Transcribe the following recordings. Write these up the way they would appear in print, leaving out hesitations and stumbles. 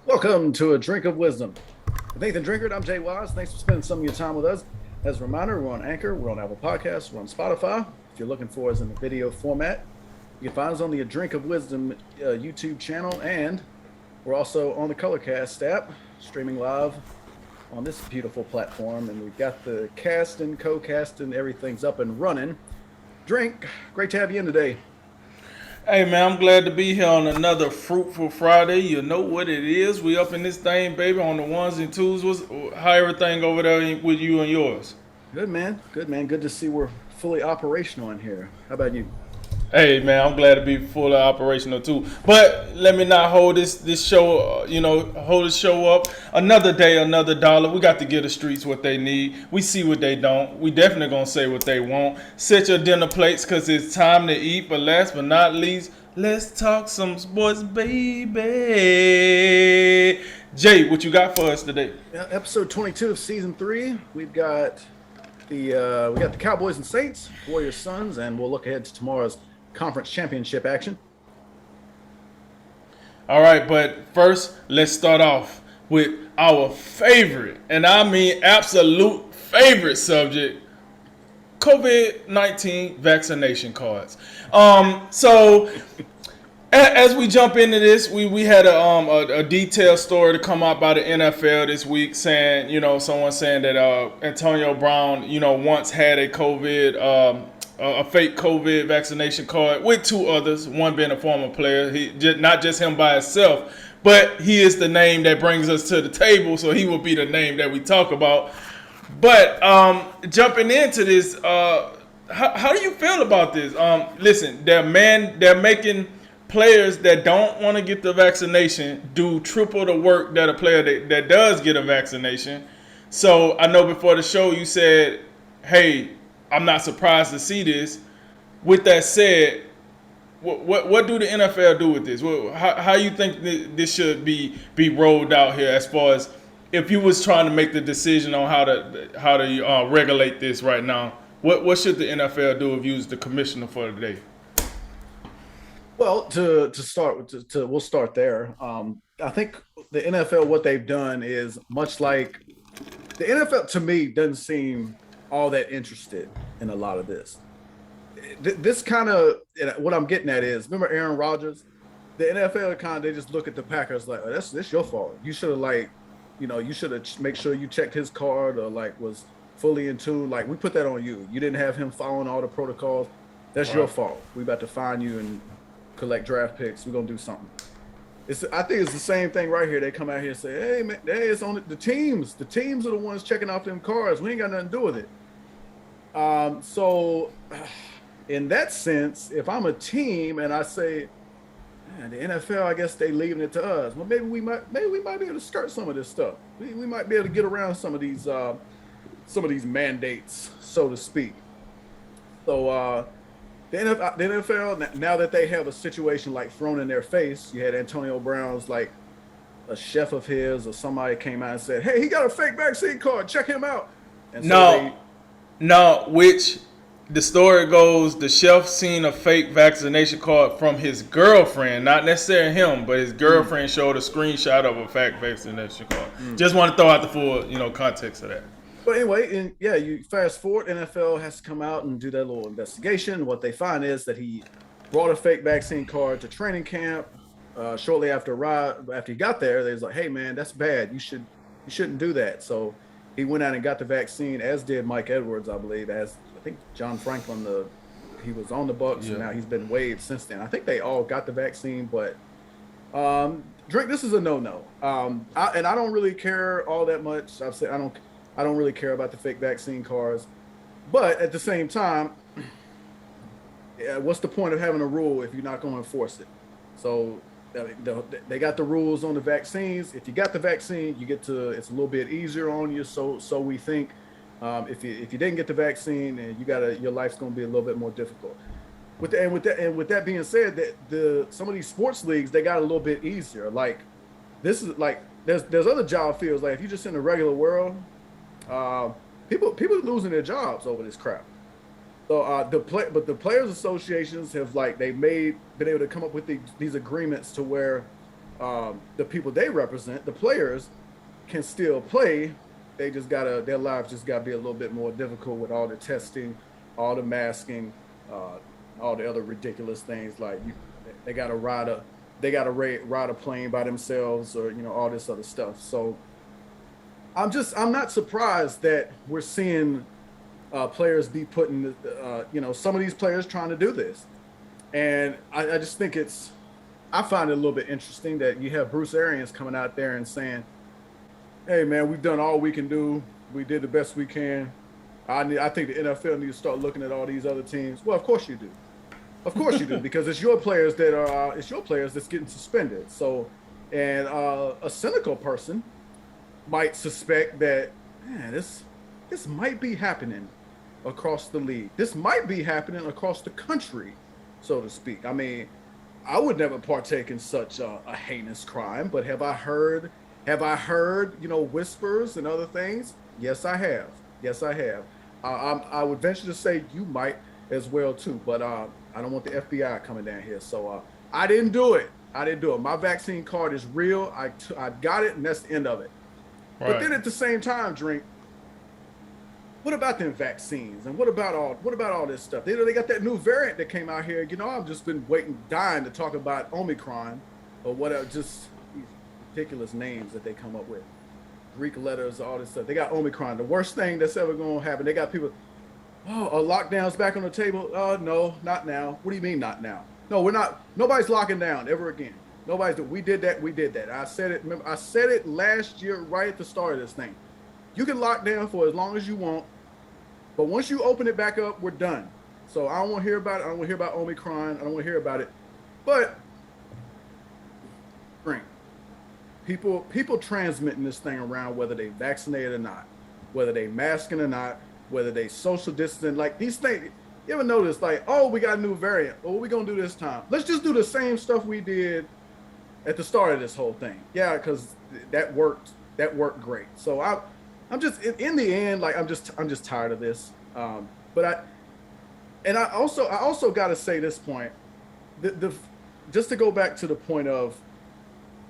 Welcome to A Drink of Wisdom. With Nathan Drinkard, I'm Jay Wise. Thanks for spending some of your time with us. As a reminder, we're on Anchor, we're on Apple Podcasts, we're on Spotify. If you're looking for us in the video format, you can find us on the A Drink of Wisdom YouTube channel, and we're also on the Colorcast app, streaming live on this beautiful platform. And we've got the cast and co-cast and everything's up and running. Drink, great to have you in today. Hey man, I'm glad to be here on another fruitful Friday. You know what it is. We up in this thing, baby, on the ones and twos. How everything over there with you and yours? Good man, good man. Good to see we're fully operational in here. How about you? Hey man, I'm glad to be fully operational too. But let me not hold this show, hold the show up. Another day, another dollar. We got to give the streets what they need. We see what they don't. We definitely gonna say what they want. Set your dinner plates, cause it's time to eat. But last but not least, let's talk some sports, baby. Jay, what you got for us today? Yeah, episode 22 of season 3. We got the Cowboys and Saints, Warriors Suns, and we'll look ahead to tomorrow's conference championship action. All right, but first, let's start off with our favorite, and I mean absolute favorite subject, COVID-19 vaccination cards. So as we jump into this, we had a detailed story to come out by the NFL this week saying, someone saying that Antonio Brown, once had a fake COVID vaccination card with two others, one being a former player. Not just him by himself, but he is the name that brings us to the table, so he will be the name that we talk about. But jumping into this, how do you feel about this? Listen, they're making players that don't want to get the vaccination do triple the work that a player that does get a vaccination. So I know before the show you said, hey, I'm not surprised to see this. With that said, what do the NFL do with this? How you think this should be rolled out here, as far as if you was trying to make the decision on how to regulate this right now? What should the NFL do if you was the commissioner for the day? Well, to start, we'll start there. I think the NFL, what they've done is much like the NFL to me doesn't seem all that interested in a lot of this. This kind of what I'm getting at is, remember Aaron Rodgers? The NFL kind of, they just look at the Packers like, oh, that's your fault. You should have you should have make sure you checked his card, or like was fully in tune. Like, we put that on you. You didn't have him following all the protocols. That's your fault. We about to fine you and collect draft picks. We're gonna do something. I think it's the same thing right here. They come out here and say, hey man, hey, it's on the teams. The teams are the ones checking off them cards. We ain't got nothing to do with it. So in that sense, if I'm a team and I say, man, the NFL, I guess they leaving it to us. Well, maybe we might be able to skirt some of this stuff. We might be able to get around some of these mandates, so to speak. So the NFL, now that they have a situation like thrown in their face, you had Antonio Brown's, like, a chef of his or somebody came out and said, hey, he got a fake vaccine card. Check him out. And so No, which the story goes, the chef seen a fake vaccination card from his girlfriend, not necessarily him, but his girlfriend showed a screenshot of a fake vaccination card. Just want to throw out the full, context of that. But anyway, and yeah, you fast forward, NFL has to come out and do that little investigation. What they find is that he brought a fake vaccine card to training camp. Shortly after he got there, they was like, hey man, that's bad. You shouldn't do that. So he went out and got the vaccine, as did Mike Edwards, I believe. As I think John Franklin, he was on the Bucks, and now he's been waived since then. I think they all got the vaccine, but Drink, this is a no-no. I don't really care all that much. I've said I don't really care about the fake vaccine cards, but at the same time, what's the point of having a rule if you're not going to enforce it? So they got the rules on the vaccines. If you got the vaccine, it's a little bit easier on you. So we think. If you didn't get the vaccine, and your life's going to be a little bit more difficult. With that being said, that some of these sports leagues, they got a little bit easier. Like, this is like there's other job fields, like if you're just in the regular world, people are losing their jobs over this crap. So the players associations have, like, been able to come up with these agreements to where the people they represent, the players, can still play. They just gotta their lives just gotta be a little bit more difficult with all the testing, all the masking, uh, all the other ridiculous things like they gotta ride a plane by themselves or all this other stuff. So I'm not surprised that we're seeing players be put in some of these players trying to do this, and I just think I find it a little bit interesting that you have Bruce Arians coming out there and saying, "Hey man, we've done all we can do. We did the best we can. I think the NFL needs to start looking at all these other teams." Well, of course you do. Of course you do, because it's your players that's getting suspended. So, and a cynical person might suspect that, man, this might be happening across the league. This might be happening across the country, so to speak. I mean, I would never partake in such a heinous crime, but have I heard, whispers and other things? Yes, I have. Yes, I have. I would venture to say you might as well too, but I don't want the FBI coming down here. So I didn't do it. My vaccine card is real. I got it, and that's the end of it. Right. But then at the same time, Drink, what about them vaccines? And what about all this stuff? They got that new variant that came out here. I've just been dying to talk about Omicron or whatever, just these ridiculous names that they come up with. Greek letters, all this stuff. They got Omicron, the worst thing that's ever going to happen. They got people, lockdown's back on the table. No, not now. What do you mean not now? No, we're not. Nobody's locking down ever again. We did that. I said it. Remember, I said it last year right at the start of this thing. You can lock down for as long as you want, but once you open it back up, we're done. So I don't want to hear about it. I don't want to hear about Omicron. I don't want to hear about it. But, Frank, people transmitting this thing around, whether they vaccinated or not, whether they masking or not, whether they social distancing, like these things. You ever notice, like, oh, we got a new variant. Oh, what we gonna do this time? Let's just do the same stuff we did at the start of this whole thing. Yeah, because that worked. That worked great. So I'm just in the end, like I'm just tired of this. But I also got to say this point, just to go back to the point of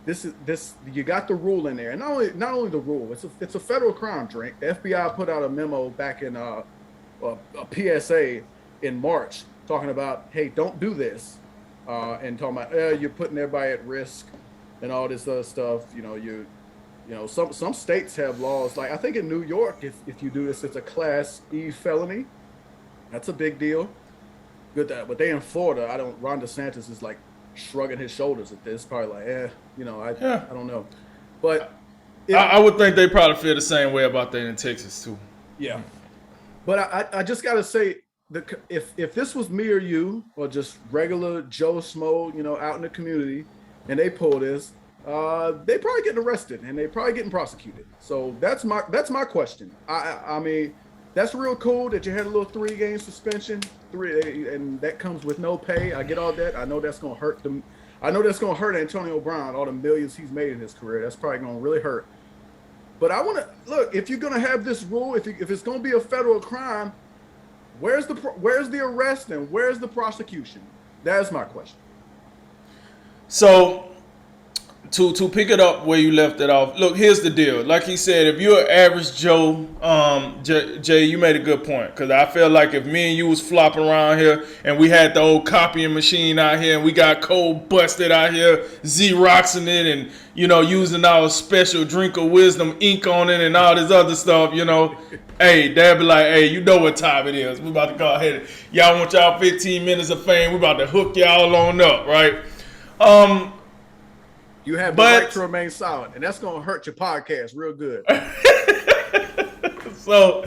this you got the rule in there, and not only the rule, it's a federal crime. Drink. The FBI put out a memo back in a PSA in March talking about, hey, don't do this, and talking about you're putting everybody at risk and all this other stuff. Some states have laws, like I think in New York, if you do this, it's a Class E felony. That's a big deal. Good that, but they in Florida, Ron DeSantis is like shrugging his shoulders at this, probably like, I don't know. But I would think they probably feel the same way about that in Texas too. Yeah. But I just gotta say, if this was me or you, or just regular Joe Smo, out in the community, and they pull this, they probably getting arrested and they probably getting prosecuted. So that's my question. I mean, that's real cool that you had a little 3-game suspension, and that comes with no pay. I get all that. I know that's gonna hurt them. I know that's gonna hurt Antonio Brown, all the millions he's made in his career. That's probably gonna really hurt. But I want to look, if you're gonna have this rule, if it's gonna be a federal crime, where's the arrest and where's the prosecution? That's my question. So to pick it up where you left it off, look, here's the deal. Like he said, if you're an average Joe, Jay, you made a good point, because I feel like if me and you was flopping around here and we had the old copying machine out here and we got cold busted out here Xeroxing it and using our special drink of wisdom ink on it and all this other stuff, hey, they'll be like, hey, you know what time it is. We about to go ahead. Y'all want y'all 15 minutes of fame. We about to hook y'all on up, right? You have the right to remain silent, and that's going to hurt your podcast real good. So,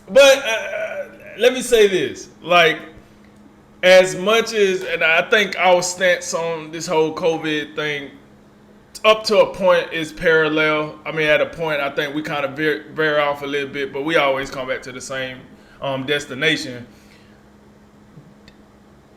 let me say this. Like, as much as, and I think our stance on this whole COVID thing, up to a point, is parallel. I mean, at a point, I think we kind of veer off a little bit, but we always come back to the same destination.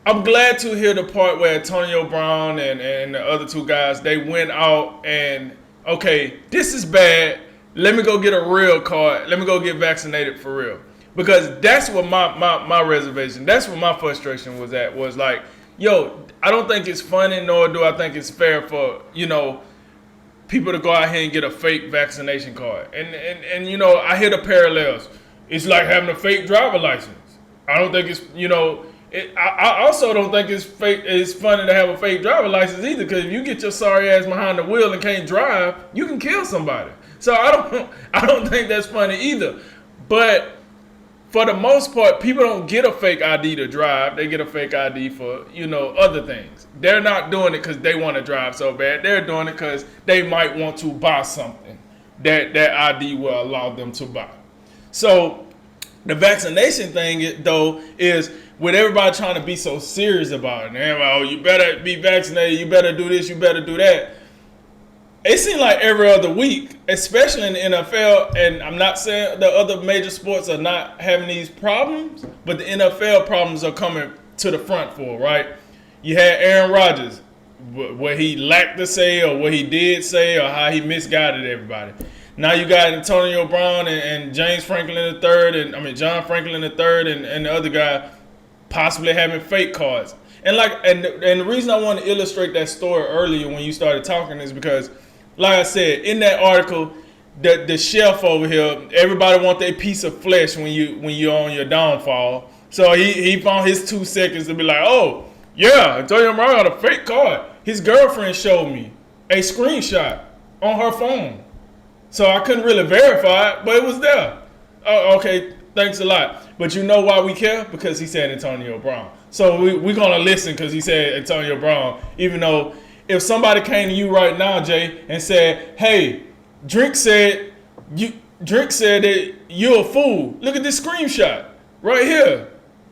I'm glad to hear the part where Antonio Brown and the other two guys, they went out and, okay, this is bad. Let me go get a real card. Let me go get vaccinated for real. Because that's what my reservation, that's what my frustration was at, was like, I don't think it's funny, nor do I think it's fair for, people to go out here and get a fake vaccination card. And I hear the parallels. It's like having a fake driver license. I don't think it's, I also don't think it's fake. It's funny to have a fake driver license either, because if you get your sorry ass behind the wheel and can't drive, you can kill somebody. So I don't think that's funny either. But for the most part, people don't get a fake ID to drive. They get a fake ID for, other things. They're not doing it because they want to drive so bad. They're doing it because they might want to buy something that ID will allow them to buy. So the vaccination thing, though, is with everybody trying to be so serious about it. And, oh, you better be vaccinated. You better do this. You better do that. It seems like every other week, especially in the NFL, and I'm not saying the other major sports are not having these problems, but the NFL problems are coming to the front for, right? You had Aaron Rodgers, what he lacked to say or what he did say or how he misguided everybody. Now you got Antonio Brown and John Franklin III and the other guy possibly having fake cards. And the reason I want to illustrate that story earlier when you started talking is because, like I said, in that article, the shelf over here, everybody want their piece of flesh when you're on your downfall. So he found his 2 seconds to be like, oh, yeah, Antonio Brown got a fake card. His girlfriend showed me a screenshot on her phone. So I couldn't really verify it, but it was there. Oh, okay, thanks a lot. But you know why we care? Because he said Antonio Brown. So we're going to listen because he said Antonio Brown, even though if somebody came to you right now, Jay, and said, hey, Drink said that you're a fool. Look at this screenshot right here.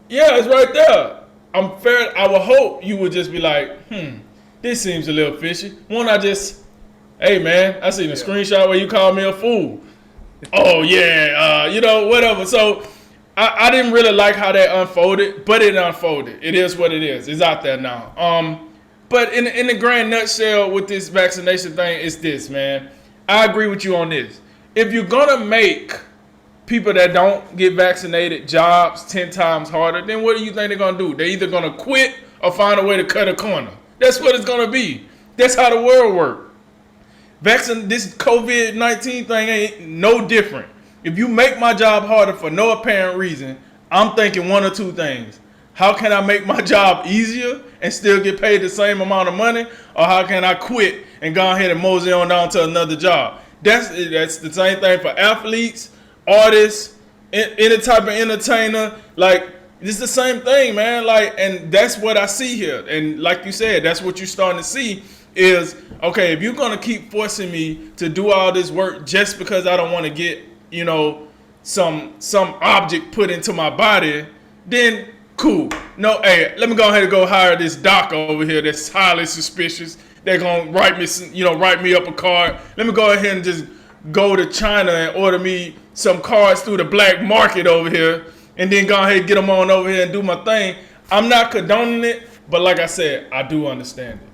Yeah, it's right there. I would hope you would just be like, this seems a little fishy. Hey man, I seen a screenshot where you called me a fool. Oh yeah, whatever. So I didn't really like how that unfolded, but it unfolded. It is what it is. It's out there now. But in the grand nutshell with this vaccination thing, it's this, man. I agree with you on this. If you're gonna make people that don't get vaccinated jobs 10 times harder, then what do you think they're gonna do? They're either gonna quit or find a way to cut a corner. That's what it's gonna be. That's how the world works. This COVID-19 thing ain't no different. If you make my job harder for no apparent reason, I'm thinking one or two things. How can I make my job easier and still get paid the same amount of money? Or how can I quit and go ahead and mosey on down to another job? That's the same thing for athletes, artists, any type of entertainer. Like, it's the same thing, man. Like, and that's what I see here. And like you said, that's what you're starting to see is, okay, if you're going to keep forcing me to do all this work just because I don't want to get, some object put into my body, then cool. No, hey, let me go ahead and go hire this doctor over here that's highly suspicious. They're going to write me up a card. Let me go ahead and just go to China and order me some cards through the black market over here and then go ahead and get them on over here and do my thing. I'm not condoning it, but like I said, I do understand it.